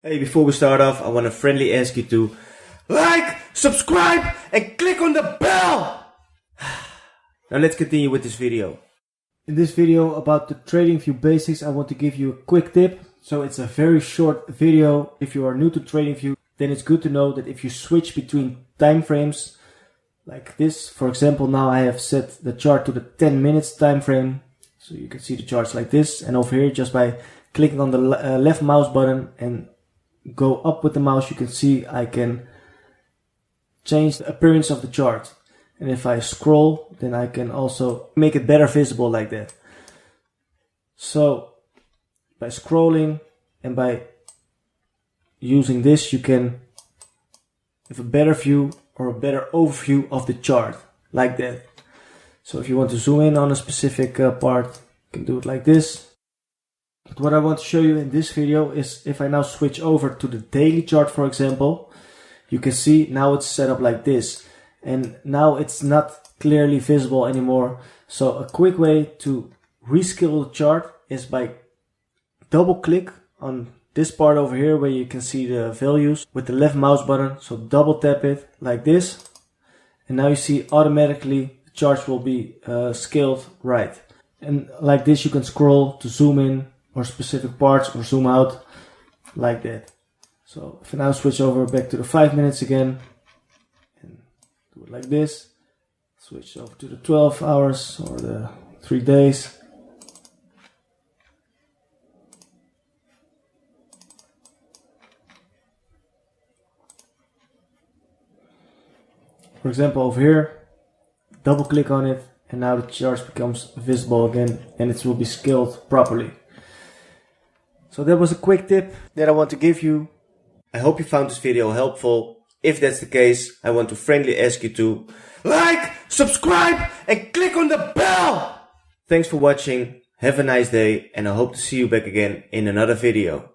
Hey, before we start off, I want to friendly ask you to like, subscribe, and click on the bell! Now let's continue with this video. In this video about the Tradingview basics, I want to give you a quick tip. So it's a very short video. If you are new to Tradingview, then it's good to know that if you switch between time frames like this, for example, now I have set the chart to the 10 minutes time frame. So you can see the charts like this, and over here, just by clicking on the left mouse button and go up with the mouse, you can see I can change the appearance of the chart. And if I scroll, then I can also make it better visible like that. So by scrolling and by using this, you can have a better view or a better overview of the chart like that. So if you want to zoom in on a specific part, you can do it like this. But what I want to show you in this video is if I now switch over to the daily chart, for example, you can see now it's set up like this. And now it's not clearly visible anymore. So a quick way to rescale the chart is by double click on this part over here where you can see the values with the left mouse button. So double tap it like this. And now you see automatically the charts will be scaled right. And like this you can scroll to zoom in or specific parts or zoom out like that. So if I now switch over back to the 5 minutes again and do it like this, switch over to the 12 hours or the 3 days. For example, over here, double click on it and now the chart becomes visible again and it will be scaled properly. So that was a quick tip that I want to give you. I hope you found this video helpful. If that's the case, I want to friendly ask you to like, subscribe, and click on the bell! Thanks for watching, have a nice day, and I hope to see you back again in another video.